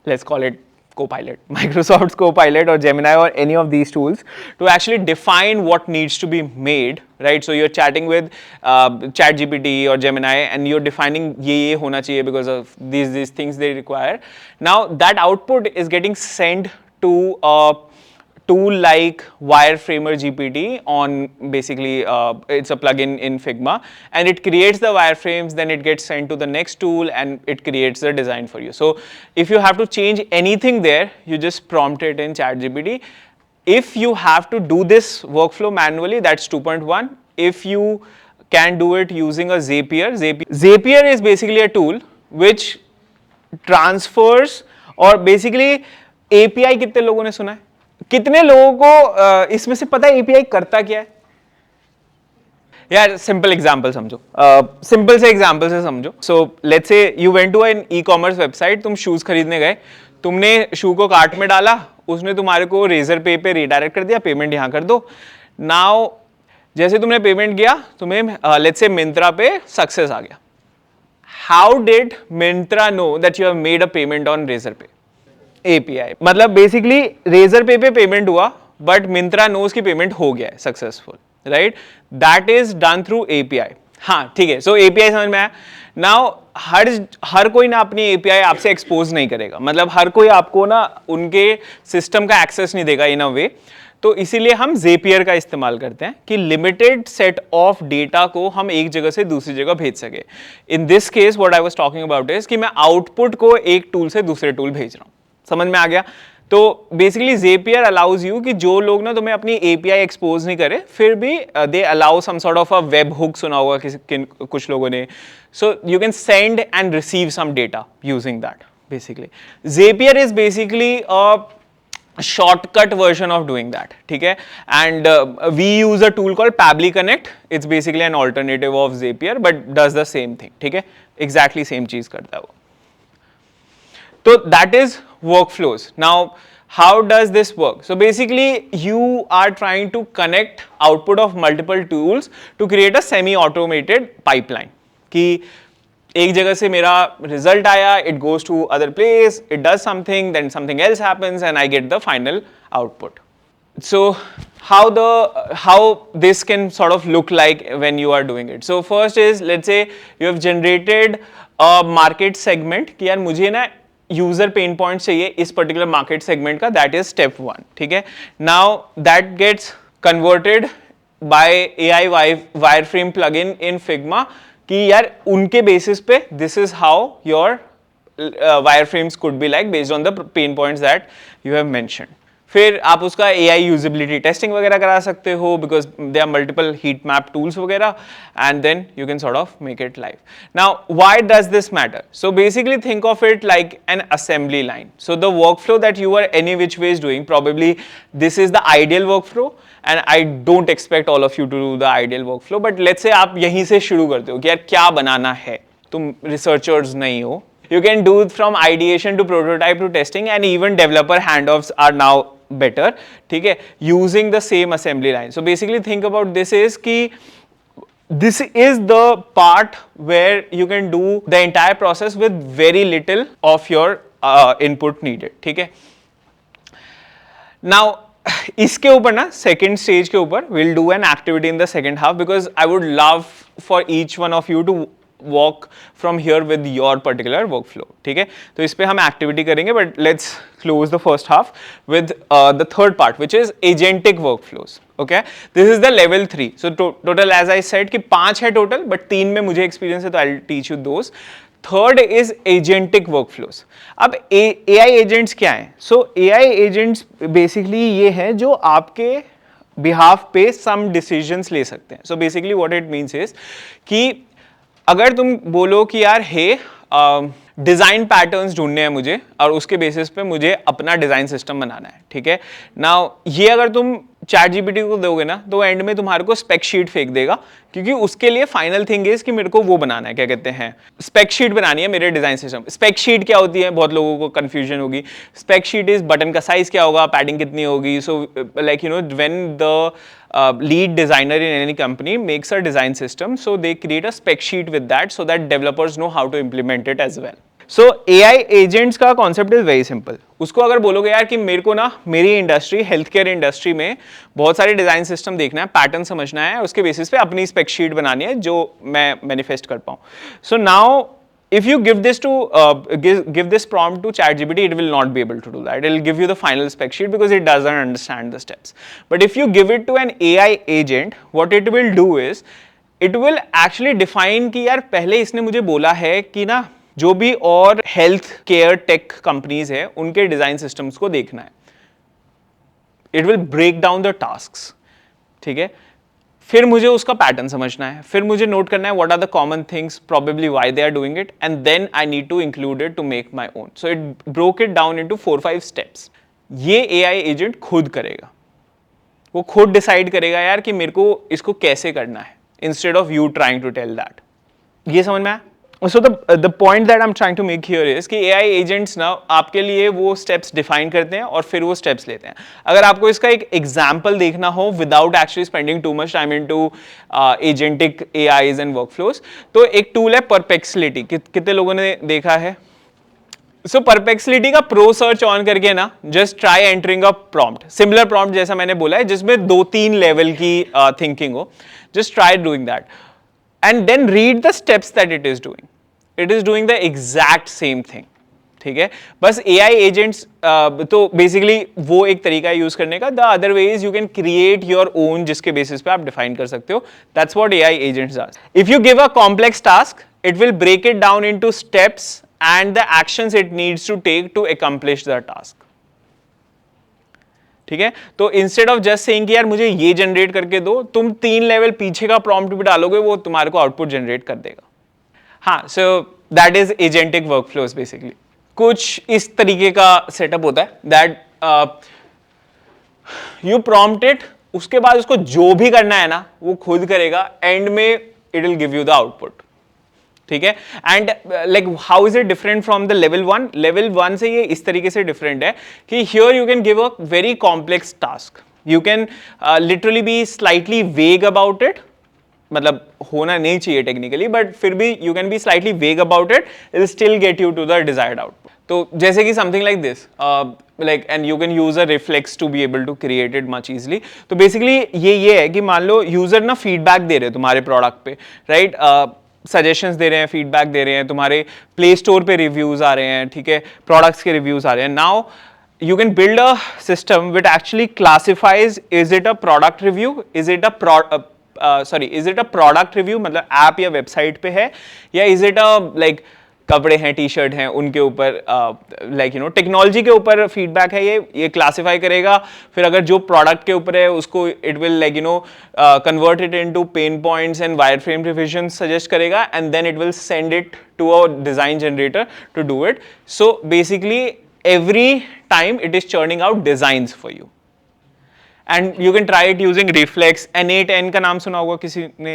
let's call it Copilot, Microsoft's Copilot or Gemini or any of these tools to actually define what needs to be made, right? So you're chatting with ChatGPT or Gemini and you're defining ye hona chahiye because of these things they require. Now that output is getting sent to a tool like Wireframer GPT on basically it's a plugin in Figma, and it creates the wireframes, then it gets sent to the next tool and it creates the design for you. So if you have to change anything there, you just prompt it in ChatGPT. If you have to do this workflow manually, that's 2.1. If you can do it using a Zapier is basically a tool which transfers, or basically API कितने लोगों ने सुना है? कितने लोगों को इसमें से पता है API करता क्या है? यार सिंपल एग्जांपल समझो, सिंपल से एग्जांपल से समझो. So let's say you went to an e-commerce website, तुम शूज खरीदने गए, तुमने शू को कार्ट में डाला, उसने तुम्हारे को रेजर पे रिडायरेक्ट कर दिया, पेमेंट यहाँ कर दो. नाउ जैसे तुमने पेमेंट किया, तुम्हें लेट्स से मिंत्रा पे सक्सेस आ गया. How did Myntra know that you have made a payment on Razorpay? API. मतलब बेसिकली रेजर पे पेमेंट हुआ, बट मिंत्रा नोज की पेमेंट हो गया है successful, right? That is done through API. हाँ ठीक है, सो API समझ में आया. नाउ हर कोई ना अपनी API आपसे एक्सपोज नहीं करेगा, मतलब हर कोई आपको ना उनके सिस्टम का एक्सेस नहीं देगा इन अ वे. तो इसीलिए हम Zapier का इस्तेमाल करते हैं कि लिमिटेड सेट ऑफ डेटा को हम एक जगह से दूसरी जगह भेज सके. In this case what I was talking about is कि मैं आउटपुट को एक टूल से दूसरे टूल भेज रहा हूं. समझ में आ गया? तो बेसिकली Zapier अलाउज यू कि जो लोग ना तुम्हें अपनी API एक्सपोज नहीं करे, फिर भी they allow some sort of a webhook, सुना होगा कुछ लोगों ने. So you can send and receive some data using that. Basically Zapier is basically a shortcut version of doing that. ठीक है, and we use a tool called Pabbly Connect. It's basically an alternative of Zapier but does the same thing. ठीक है, exactly same चीज करता है वो. So that is workflows. Now how does this work? So basically you are trying to connect output of multiple tools to create a semi automated pipeline कि एक जगह से मेरा रिजल्ट आया, it goes to other place, it does something, then something else happens and I get the final output. So how this can sort of look like when you are doing it. So first is, let's say you have generated a market segment कि यार मुझे ना user pen point चाहिए इस particular market segment का, that is step 1. ठीक है, now that gets converted by AI wireframe plugin in Figma कि यार उनके बेसिस पे this is how your wireframes could be like based on the pain points that you have mentioned. फिर आप उसका AI usability testing वगैरह करा सकते हो because they are multiple heat map tools वगैरह, and then you can sort of make it live. Now why does this matter? So basically think of it like an assembly line. So the workflow that you are any which way is doing, probably this is the ideal workflow and I don't expect all of you to do the ideal workflow, but let's say आप यहीं से शुरू करते हो कि यार क्या बनाना है, तुम researchers नहीं हो. You can do it from ideation to prototype to testing, and even developer handoffs are now better. ठीक है, using the same assembly line. So basically think about this is कि this is the part where you can do the entire process with very little of your input needed. ठीक है, now इसके ऊपर ना second stage के ऊपर will do an activity in the second half because I would love for each one of you to walk from here with your particular workflow. ठीक है, तो इस पे हम एक्टिविटी करेंगे, but let's close the first half with the third part which is agentic workflows. Okay, this is the level 3. So total as I said कि 5 है total, but 3 में मुझे एक्सपीरियंस है तो I will teach you those. Third is agentic workflows. अब AI agents क्या हैं? सो AI agents basically ये हैं जो आपके बिहाफ पे सम डिसीजंस ले सकते हैं. So basically what it means is कि अगर तुम बोलो कि यार हे डिजाइन पैटर्न्स ढूंढने हैं मुझे और उसके बेसिस पे मुझे अपना डिजाइन सिस्टम बनाना है. ठीक है, नाउ ये अगर तुम ChatGPT को दोगे ना तो एंड में तुम्हारे को स्पेक शीट फेंक देगा, क्योंकि उसके लिए फाइनल थिंग इज कि मेरे को वो बनाना है, क्या कहते हैं, स्पेक शीट बनानी है मेरे डिजाइन सिस्टम. स्पेक शीट क्या होती है, बहुत लोगों को कंफ्यूजन होगी. स्पेक शीट इज बटन का साइज क्या होगा, पैडिंग कितनी होगी. So like you know when the lead designer in any company makes a design system, so they create a spec sheet with that so that developers know how to implement it as well. So AI agents का concept is very simple. उसको अगर बोलोगे यार कि मेरे को ना मेरी इंडस्ट्री हेल्थ केयर इंडस्ट्री में बहुत सारे डिजाइन सिस्टम देखना है, पैटर्न समझना है, उसके बेसिस पे अपनी स्पेक शीट बनानी है जो मैं मैनिफेस्ट कर पाऊँ. So now if you give this to give this prompt to ChatGPT, it will not be able to do that. It will give you the final spec sheet because it doesn't understand the steps. But if you give it to an AI agent, what it will do is it will actually define कि यार पहले इसने मुझे बोला है कि ना जो भी और हेल्थ केयर टेक कंपनीज है उनके डिजाइन सिस्टम्स को देखना है. It will break down the tasks. ठीक है, फिर मुझे उसका पैटर्न समझना है, फिर मुझे नोट करना है what are the common things, probably why they are doing it, and then I need to include it to make my own. So it broke it down into 4-5 steps. ये AI agent खुद करेगा, वो खुद decide करेगा यार कि मेरे को इसको कैसे करना है, instead of you trying to tell that. ये समझ में आया? So the point that I'm trying to make here is कि AI agents ना आपके लिए वो steps define करते हैं और फिर वो steps लेते हैं. अगर आपको इसका एक example देखना हो without actually spending too much time into agentic AIs and workflows, तो एक tool है Perplexity. कितने लोगों ने देखा है? So Perplexity का pro search on करके ना just try entering a prompt, similar prompt जैसा मैंने बोला है जिसमें 2-3 level की thinking हो. Just try doing that. And then read the steps that it is doing. It is doing the exact same thing. ठीक है, बस AI agents तो basically वो एक तरीका है यूज करने का. The other way is you can create your own जिसके बेसिस पे आप डिफाइन कर सकते हो. That's what AI agents does. If you give a complex task, it will break it down into steps and the actions it needs to take to accomplish the task. ठीक है, तो instead of just saying कि यार मुझे ये generate करके दो, तुम 3 लेवल पीछे का प्रॉम्प्ट भी डालोगे, वो तुम्हारे को आउटपुट जनरेट कर देगा. हाँ, सो that is agentic workflows basically. कुछ इस तरीके का सेटअप होता है दैट यू प्रॉम्प्ट इट, उसके बाद उसको जो भी करना है ना वो खुद करेगा, एंड में it will give you the output. ठीक है, and like how is it different from the level 1? Level 1 से ये इस तरीके से डिफरेंट है कि here you can give a very complex task, you can literally be slightly vague about it, मतलब होना नहीं चाहिए टेक्निकली, बट फिर भी you can be slightly vague about it, it will still get you to the desired output. तो जैसे कि something like this, like and you can use a reflex to be able to create it much easily. तो basically ये है कि मान लो user ना feedback दे रहे हैं तुम्हारे प्रोडक्ट पे, राइट, सजेशंस दे रहे हैं, फीडबैक दे रहे हैं, तुम्हारे प्ले स्टोर पे रिव्यूज आ रहे हैं, ठीक है, प्रोडक्ट्स के रिव्यूज आ रहे हैं. Now you can build a system which actually classifies, is it a product review, is it a is it a product review, मतलब ऐप या वेबसाइट पे है, या is it a like कपड़े हैं, टी शर्ट हैं, उनके ऊपर लाइक यू नो टेक्नोलॉजी के ऊपर फीडबैक है, ये क्लासिफाई करेगा. फिर अगर जो प्रोडक्ट के ऊपर है उसको it will like you know convert it into pain points and wireframe revision suggest करेगा, and then it will send it to a design generator to do it. So basically every time it is churning out designs for you, and you can try it using Reflex. N8N का नाम सुना होगा किसी ने.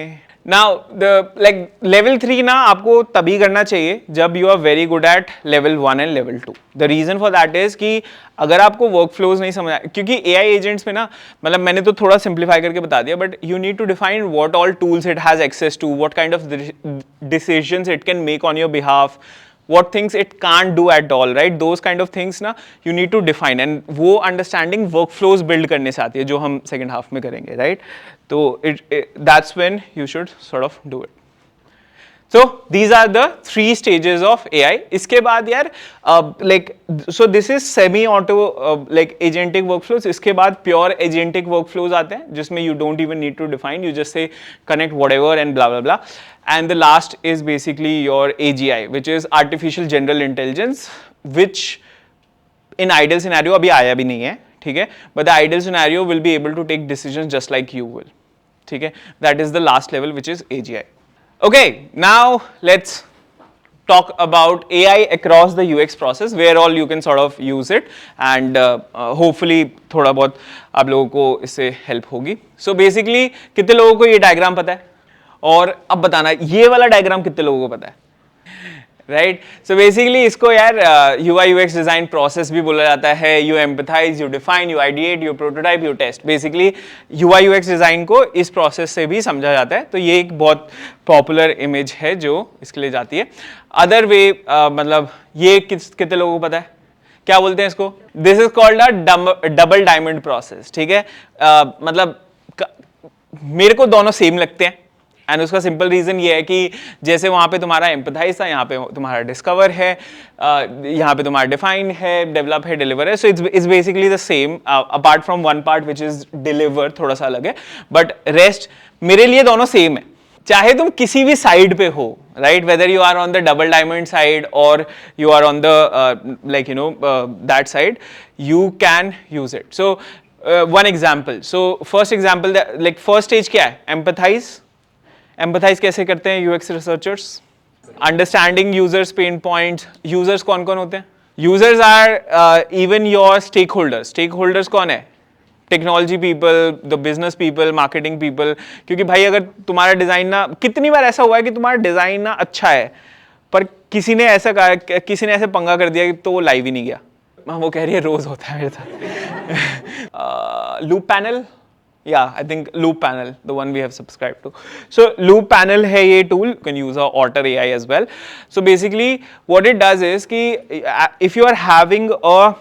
Now the like level 3 ना आपको तभी करना चाहिए जब you are very good at level 1 and level 2. The reason for that is कि अगर आपको workflows नहीं समझ, क्योंकि AI agents में ना, मतलब मैंने तो थोड़ा simplify करके बता दिया, but you need to define what all tools it has access to, what kind of decisions it can make on your behalf, what things it can't do at all, right? Those kind of things ना you need to define, and वो understanding workflows build करने से आती है जो हम second half में करेंगे, right? तो that's when you should sort of do it. So these are the 3 stages of AI. इसके बाद यार like so this is semi auto like agentic workflows. इसके बाद pure agentic workflows आते हैं जिसमें you don't even need to define, you just say connect whatever and blah blah blah. And the last is basically your AGI, which is artificial general intelligence, which in ideal scenario अभी आया भी नहीं है, ठीक है, but the ideal scenario will be able to take decisions just like you will, ठीक है. That is the last level, which is AGI. Okay, now let's talk about AI across the UX process, where all you can sort of use it, and hopefully थोड़ा बहुत आप लोगों को इससे help होगी. So basically कितने लोगों को ये डायग्राम पता है? और अब बताना ये वाला डायग्राम कितने लोगों को पता है, राइट? सो बेसिकली इसको यार UI UX डिजाइन प्रोसेस भी बोला जाता है. You empathise, you define, you ideate, you prototype, you test. Basically UI UX design को इस प्रोसेस से भी समझा जाता है. तो ये एक बहुत पॉपुलर इमेज है जो इसके लिए जाती है. अदर वे मतलब ये कितने लोगों को पता है? क्या बोलते हैं इसको? This is called a double diamond process, ठीक है. मतलब मेरे को दोनों सेम लगते हैं, एंड उसका सिंपल रीजन ये है कि जैसे वहां पे तुम्हारा एम्पथाइज था, यहाँ पे तुम्हारा डिस्कवर है, यहाँ पे तुम्हारा डिफाइन है, डेवलप है, डिलीवर है. So it's basically the same apart from one part which is deliver, थोड़ा सा अलग है, बट रेस्ट मेरे लिए दोनों सेम है. चाहे तुम किसी भी साइड पे हो, right, whether you are on the double diamond side और you are on the like you know that side, you can use it. So one example, so first example, like first stage क्या है? Empathise. Empathise कैसे करते हैं UX researchers? Understanding users pain points. Users कौन कौन होते हैं? Users are even your stakeholders. Stakeholders कौन है? Technology people, the business people, marketing people. क्योंकि भाई अगर तुम्हारा डिजाइन ना, कितनी बार ऐसा हुआ है कि तुम्हारा डिजाइन ना अच्छा है पर किसी ने ऐसा कहा, किसी ने ऐसे पंगा कर दिया कि तो वो लाइव ही नहीं गया. वो कह रही है रोज होता है मेरे साथ. Loop panel, yeah, I think Loop Panel, the one we have subscribed to. So Loop Panel है ये tool, you can use Otter AI as well. So basically what it does is कि if you are having a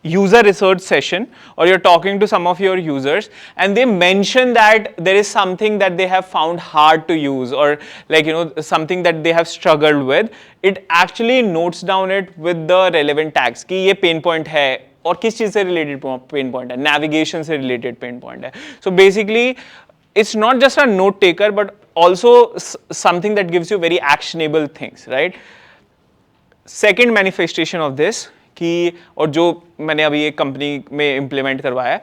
user research session or you're talking to some of your users and they mention that there is something that they have found hard to use or like you know something that they have struggled with, it actually notes down it with the relevant tags कि ये pain point है और किस चीज से related pain point है, navigation से related pain point है. So basically it's not just a note taker but also something that gives you very actionable things, right. Second manifestation of this कि, और जो मैंने अभी एक कंपनी में इम्प्लीमेंट करवाया है,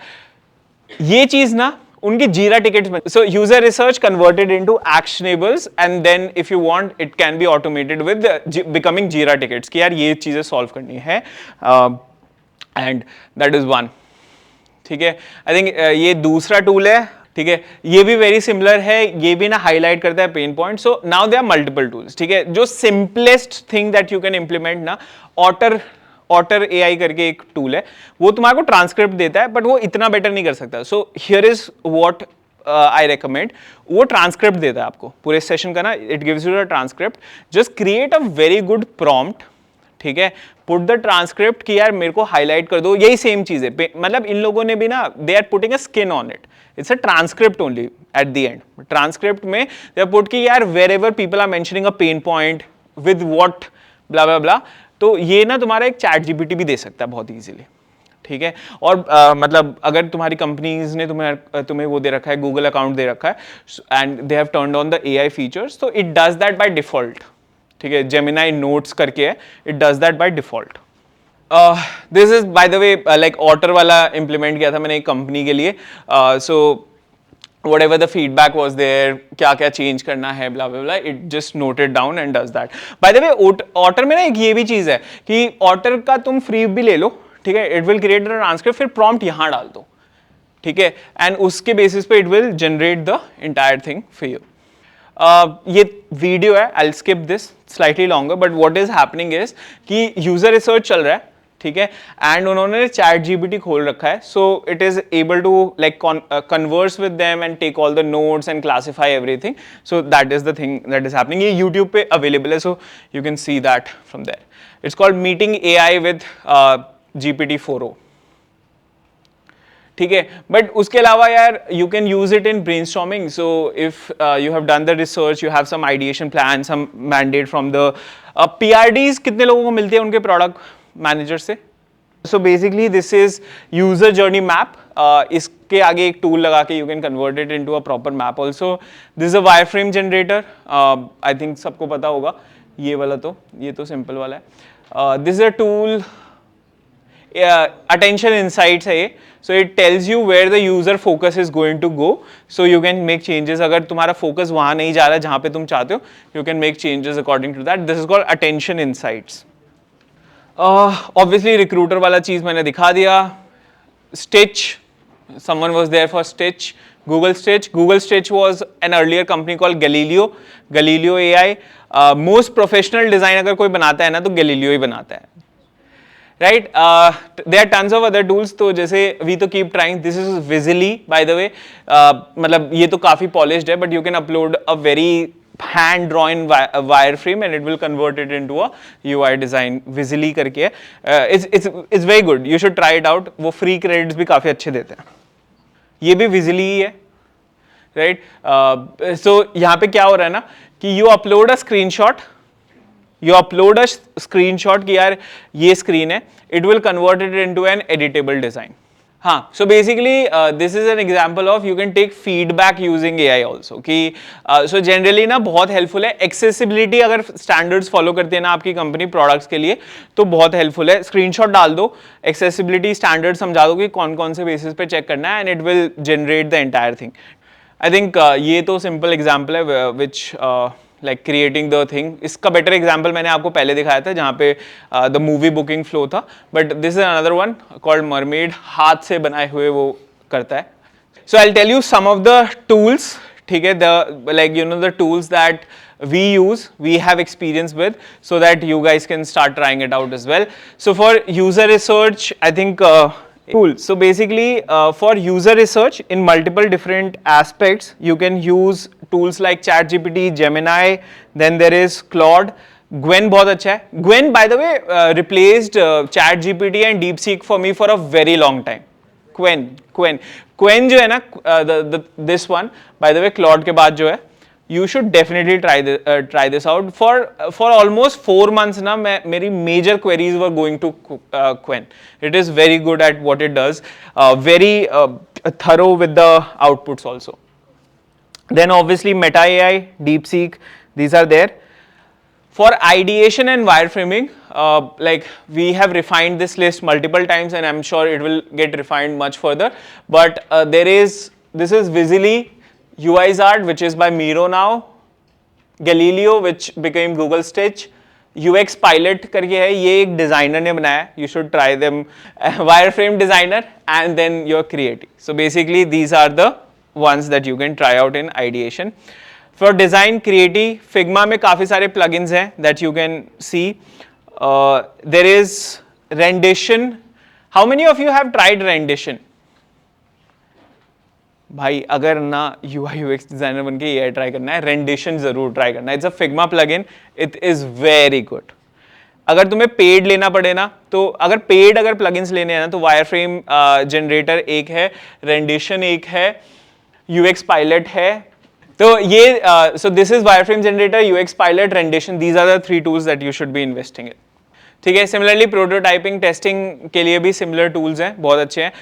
ये चीज ना उनकी जीरा टिकट्स में, so user research converted into actionables and then if you want it can be automated with becoming Jira tickets कि यार ये चीजें सॉल्व करनी है, एंड दैट इज वन. ठीक है, आई थिंक ये दूसरा टूल है. ठीक है, ये भी वेरी सिमिलर है, ये भी ना हाईलाइट करता है pain point. So now they are multiple tools. ठीक है, जो simplest thing that you can implement ना, ऑटर एआई करके एक टूल है, वो तुम्हारे को ट्रांसक्रिप्ट देता है, बट वो इतना बेटर नहीं कर सकता. So here is what I recommend. वो ट्रांसक्रिप्ट देता है आपको पूरे सेशन का ना, it gives you the transcript. Just create a very good prompt. ठीक है, पुट द ट्रांसक्रिप्ट कि यार मेरे को हाईलाइट कर दो, यही सेम चीज है. मतलब इन लोगों ने भी ना, they are putting a skin on it. It's a transcript only at the end. Transcript में दे आर पुट कि यार wherever people are mentioning a pain point with what blah blah blah, तो ये ना तुम्हारा एक chat GPT भी दे सकता है बहुत इजीली. ठीक है, और मतलब अगर तुम्हारी कंपनीज ने तुम्हें वो दे रखा है, गूगल अकाउंट दे रखा है, and they have turned on the AI features, तो it does that by default. ठीक है, जेमिनाई नोट्स करके है, it does that by default. This is by the way like Otter वाला इंप्लीमेंट किया था मैंने एक कंपनी के लिए. सो whatever the feedback was there, क्या क्या चेंज करना है, blah blah blah, it just noted down and does that. By the way, Otter में ना एक ये भी चीज है कि Otter का तुम फ्री भी ले लो. ठीक है, it will create the transcript, फिर prompt यहाँ डाल दो. ठीक है, and उसके बेसिस पे it will generate the entire thing for you. ये वीडियो है, I'll skip this slightly longer, but what is happening is कि यूजर रिसर्च चल रहा है. ठीक है, एंड उन्होंने चैट जीपीटी खोल रखा है, so it is able to like converse with them and take all the notes and classify everything. So that is the thing that is happening. ये यूट्यूब पे अवेलेबल है, so you can see that from there. It's called meeting AI with GPT 4o. ठीक है, but उसके अलावा यार you can use it in brainstorming. So if you have done the research, you have some ideation plan, some mandate from the PRDs. कितने लोगों को मिलती है उनके प्रोडक्ट मैनेजर से? So basically this is user journey map. इसके आगे एक टूल लगा के you can convert it into a proper map also. This is a wire frame generator. I think सबको पता होगा ये वाला, तो ये तो सिंपल वाला है. This is a tool, attention insights है ये. So it tells you where the user focus is going to go, so you can make changes. अगर तुम्हारा फोकस वहां नहीं जा रहा है जहां पे तुम चाहते हो, you can make changes according to that. This is called attention insights. Obviously recruiter वाला चीज मैंने दिखा दिया. Stitch, someone was there for Stitch, Google Stitch. Google Stitch was an earlier company called Galileo AI. Most professional design अगर कोई बनाता है ना, तो Galileo ही बनाता है. Right? There are tons of other tools. तो जैसे we तो keep trying. This is Visily, by the way. मतलब ये तो काफी polished है, but you can upload a very hand drawn wireframe and it will convert it into a UI design. Visily करके है. It's very good. You should try it out. वो free credits भी काफी अच्छे देते हैं. ये भी Visily ही है, right? So यहाँ पे क्या हो रहा है ना कि you upload a screenshot. You upload a screenshot कि यार ये screen है. It will convert it into an editable design. हाँ, so basically this is an example of you can take feedback using AI also. कि so generally ना बहुत helpful है. Accessibility अगर standards follow करती है ना आपकी कंपनी products के लिए, तो बहुत helpful है. Screenshot डाल दो, accessibility standards समझा दो कि कौन कौन से basis पे check करना है, and it will generate the entire thing. I think ये तो simple example है which like creating the thing. इसका better example मैंने आपको पहले दिखाया था जहाँ पे the movie booking flow था, but this is another one called Mermaid. हाथ से बनाए हुए वो करता है. So I'll tell you some of the tools. ठीक है, the like you know the tools that we use, we have experience with, so that you guys can start trying it out as well. So for user research, I think cool. So basically for user research in multiple different aspects, you can use tools like ChatGPT, Gemini, then there is Claude. Gwen बहुत अच्छा है. Gwen, by the way, replaced ChatGPT and DeepSeek for me for a very long time. Gwen जो है ना, this one, by the way, Claude के बाद जो है, you should definitely try this out. For almost 4 months ना, मेरी major queries were going to Gwen. It is very good at what it does, very thorough with the outputs also. Then obviously Meta AI, DeepSeek, these are there. For ideation and wireframing, like we have refined this list multiple times, and I'm sure it will get refined much further. But this is Visily, UiZard, which is by Miro now, Galileo, which became Google Stitch, UX Pilot करके है, ये एक designer ने बनाया, you should try them, wireframe designer, and then you're creating. So basically these are the ones that you can try out in ideation. For design creative, Figma में काफ़ी सारे plugins हैं that you can see. There is Rendition. How many of you have tried Rendition? भाई अगर ना UI UX designer बन के ये ट्राई करना है, रेंडिशन जरूर ट्राई करना है. It's a Figma plugin, it is very good. अगर तुम्हें पेड लेना पड़े ना, तो अगर प्लगइन्स लेने हैं ना, तो वायरफ्रेम जनरेटर एक है, रेंडिशन एक है, UX पायलट है. तो ये so this is wireframe generator, UX pilot, rendition. These are the 3 tools that you should be investing in. ठीक है. सिमिलरली प्रोटोटाइपिंग टेस्टिंग के लिए भी सिमिलर टूल्स हैं, बहुत अच्छे हैं.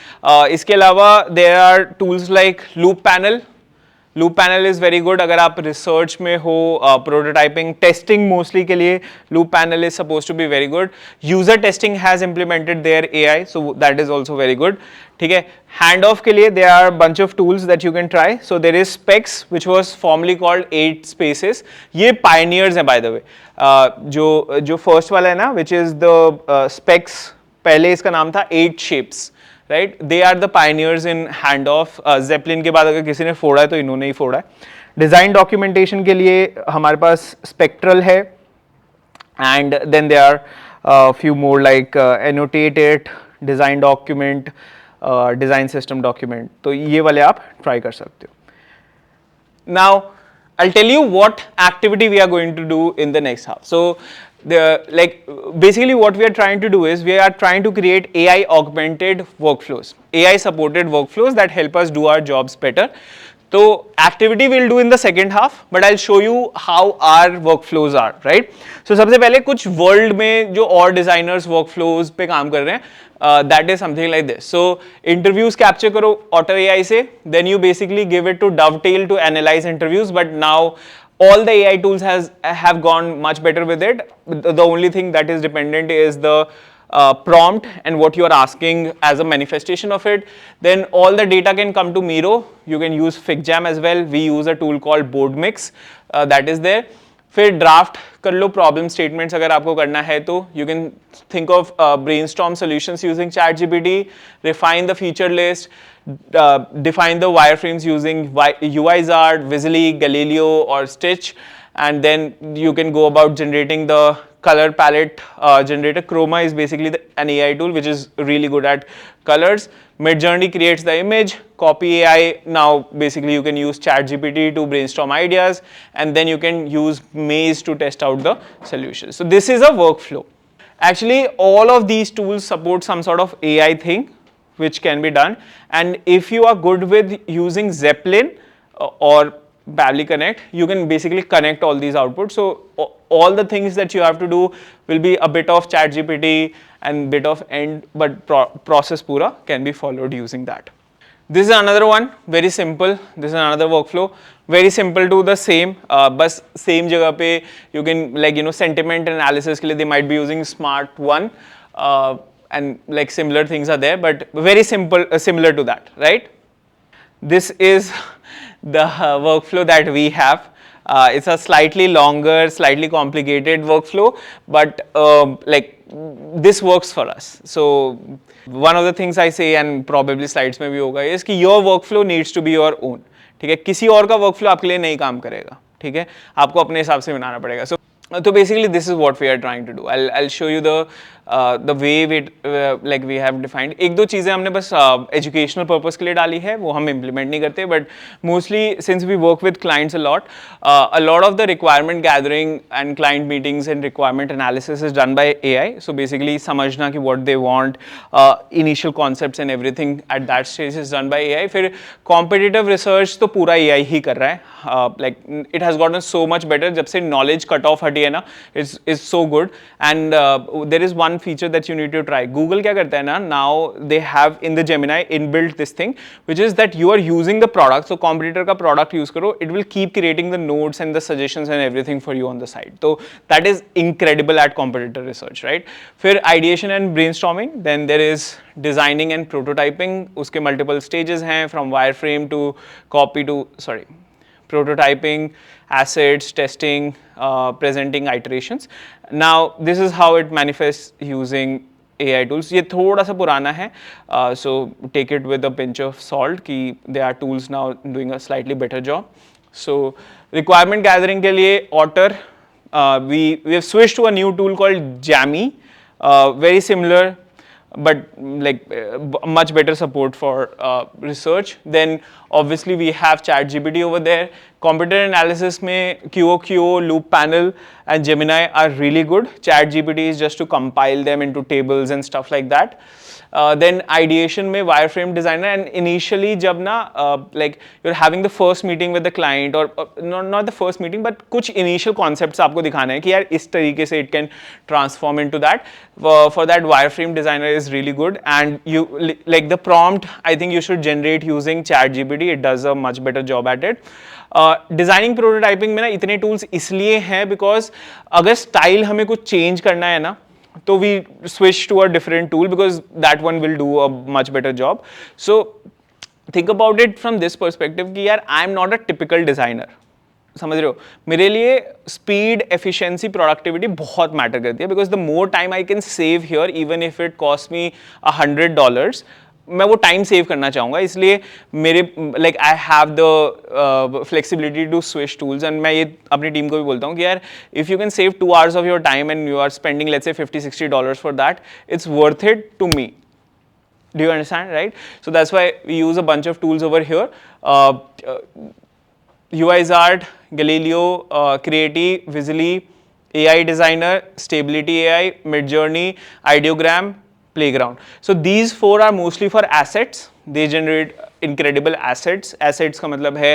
इसके अलावा there are tools like Loop Panel. Loop Panel is very good अगर आप रिसर्च में हो. प्रोटोटाइपिंग टेस्टिंग मोस्टली के लिए Loop Panel is suppose to be very good. User testing has implemented there AI, so that is also very good. ठीक है. Hand off के लिए there are bunch of tools that you can try. So there is Specs which was formerly called 8 spaces. ये pioneers हैं by the way. जो first वाला है ना, विच इज द स्पेक्स, पहले इसका नाम था 8 shapes, right. They are the pioneers in hand off. Zeplin के बाद अगर किसी ने फोड़ा है तो इन्होंने ही फोड़ा है. डिजाइन डॉक्यूमेंटेशन के लिए हमारे पास स्पेक्ट्रल है, and then there are few more like annotated, design document, design system document. तो ये वाले आप ट्राई कर सकते हो. Now, I'll tell you what activity we are going to do in the next half. So, basically what we are trying to do is we are trying to create AI augmented workflows, AI supported workflows that help us do our jobs better. So, activity we'll do in the second half, but I'll show you how our workflows are, right? So, सबसे पहले कुछ world में जो और designers workflows पे काम कर रहे हैं, that is something like this. So, interviews capture करो Otter AI से, then you basically give it to Dovetail to analyze interviews, but now all the AI tools have gone much better with it. The only thing that is dependent is the prompt and what you are asking as a manifestation of it. Then all the data can come to Miro. You can use FigJam as well. We use a tool called BoardMix that is there. फिर draft कर लो problem statements अगर आपको करना है तो. You can think of brainstorm solutions using ChatGPT, refine the feature list, define the wireframes using UiZard, Visily, Galileo or Stitch, and then you can go about generating the color palette generator. Chroma is basically an AI tool which is really good at colors. Midjourney creates the image. Copy AI, now basically you can use ChatGPT to brainstorm ideas, and then you can use Maze to test out the solution. So this is a workflow. Actually, all of these tools support some sort of AI thing which can be done, and if you are good with using Zeppelin or Pabbly Connect, you can basically connect all these outputs. So all the things that you have to do will be a bit of ChatGPT and bit of end, but process pura can be followed using that. This is another one, very simple. This is another workflow, very simple to the same. बस same जगह पे you can sentiment analysis के लिए they might be using Smart One, and like similar things are there, but very simple, similar to that, right? This is the workflow that we have. It's a slightly longer, slightly complicated workflow, but this works for us. So one of the things I say, and probably slides में भी होगा, is कि your workflow needs to be your own. ठीक है. किसी और का workflow आपके लिए नहीं काम करेगा. ठीक है. आपको अपने हिसाब से बनाना पड़ेगा. So basically this is what we are trying to do. I'll show you the way we have defined. एक दो चीज़ें हमने बस educational purpose के लिए डाली है, वो हम implement नहीं करते, but mostly since we work with clients a lot of the requirement gathering and client meetings and requirement analysis is done by AI. So basically समझना कि what they want, initial concepts and everything at that stage is done by AI. फिर competitive research तो पूरा AI ही कर रहा है. Like it has gotten so much better जब से knowledge cut off हटी है ना, it's so good. And there is one one feature that you need to try. Google क्या करता है ना, now they have in the Gemini inbuilt this thing, which is that you are using the product. So competitor का product use करो, it will keep creating the notes and the suggestions and everything for you on the side. So that is incredible at competitor research, right? फिर ideation and brainstorming, then there is designing and prototyping. उसके multiple stages हैं, from wireframe to copy to prototyping, assets, testing, presenting iterations. Now this is how it manifests using AI tools. ये थोड़ा सा पुराना है, so take it with a pinch of salt कि there are tools now doing a slightly better job. So requirement gathering के लिए Otter, we have switched to a new tool called Jammy, very similar but like much better support for research. Then obviously we have ChatGPT over there. Competitor analysis में QoQo, Loop Panel and Gemini are really good. ChatGPT is just to compile them into tables and stuff like that. Then ideation में wireframe designer, and initially जब ना like you're having the first meeting with the client or not the first meeting but कुछ initial concepts आपको दिखाना है कि यार इस तरीके से it can transform into that. For that wireframe designer is really good, and you like the prompt I think you should generate using ChatGPT. It does a much better job at it. Designing prototyping में ना इतने tools इसलिए हैं because अगर style हमें कुछ change करना है ना तो we switch to a different tool because that one will do a much better job. So think about it from this perspective कि यार I am not a typical designer. समझ रहे हो, मेरे लिए स्पीड, एफिशिएंसी, प्रोडक्टिविटी बहुत matter करती है because the more time I can save here even if it cost me $100, मैं वो टाइम सेव करना चाहूँगा. इसलिए मेरे like I have the flexibility to switch tools, and मैं ये अपनी टीम को भी बोलता हूँ कि यार if you can save 2 hours of your time and you are spending let's say $50-60 for that, it's worth it to me. Do you understand, right? So that's why we use a bunch of tools over here. UiZard, Galileo, Creati, Visily, AI Designer, Stability AI, Midjourney, Ideogram, Playground. So these 4 are mostly for assets. They generate incredible assets. Assets का मतलब है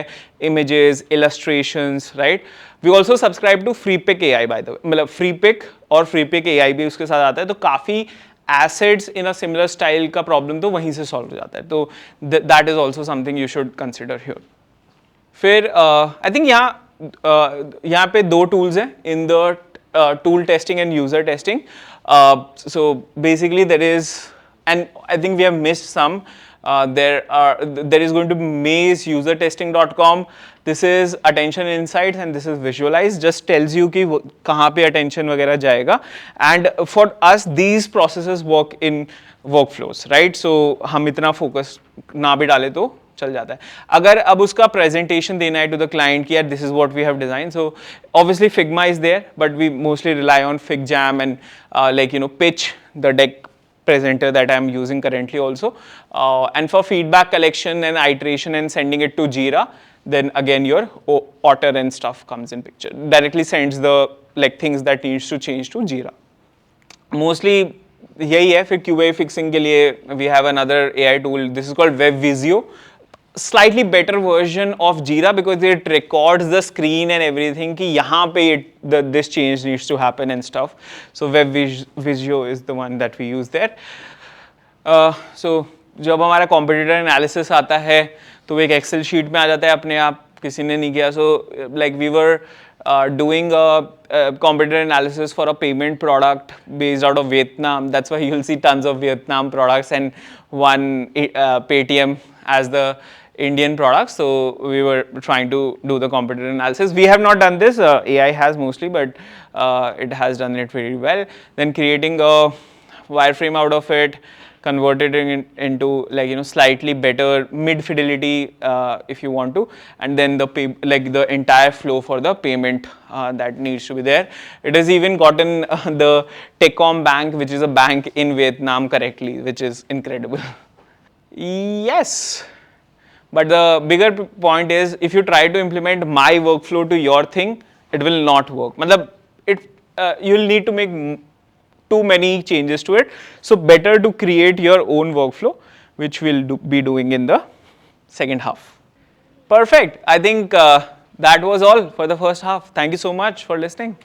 images, illustrations, right? We also subscribe to FreePic AI by the way. मतलब FreePic और FreePic AI भी उसके साथ आता है, तो काफ़ी assets in a similar style का problem तो वहीं से solve हो जाता है. तो that is also something you should consider here. फिर आई थिंक यहाँ पे 2 tools हैं in the tool testing and user testing. So basically there is, and I think we have missed some. There is going to be mazeusertesting.com. This is attention insights and this is visualize. Just tells you कि कहाँ पे attention वगैरह जाएगा. And for us these processes work in workflows, right? So हम इतना focus ना भी डाले तो चल जाता है. अगर अब उसका presentation देना है to the client कि यार this is what we have designed, so obviously Figma is there, but we mostly rely on FigJam and pitch the deck presenter that I am using currently also. And for feedback collection and iteration and sending it to Jira, then again your Otter and stuff comes in picture. Directly sends the things that needs to change to Jira. Mostly यही है. फिर QA fixing के लिए we have another AI tool. This is called WebVisio. Slightly better version of Jira because it records the screen and everything कि यहाँ पे this change needs to happen and stuff. So WebVisio is the one that we use there. So जब हमारा competitor analysis आता है तो वो एक Excel sheet में आ जाता है अपने आप, किसी ने नहीं किया. So like we were doing a competitor analysis for a payment product based out of Vietnam. That's why you'll see tons of Vietnam products and one Paytm as the Indian products. So we were trying to do the competitor analysis. We have not done this, AI has mostly, but it has done it very well. Then creating a wireframe out of it, converted it into slightly better mid fidelity if you want to, and then the entire flow for the payment that needs to be there. It has even gotten the Techcom Bank, which is a bank in Vietnam, correctly, which is incredible. Yes. But the bigger point is, if you try to implement my workflow to your thing, it will not work. Matlab, you'll need to make too many changes to it. So better to create your own workflow, which we'll be doing in the second half. Perfect. I think that was all for the first half. Thank you so much for listening.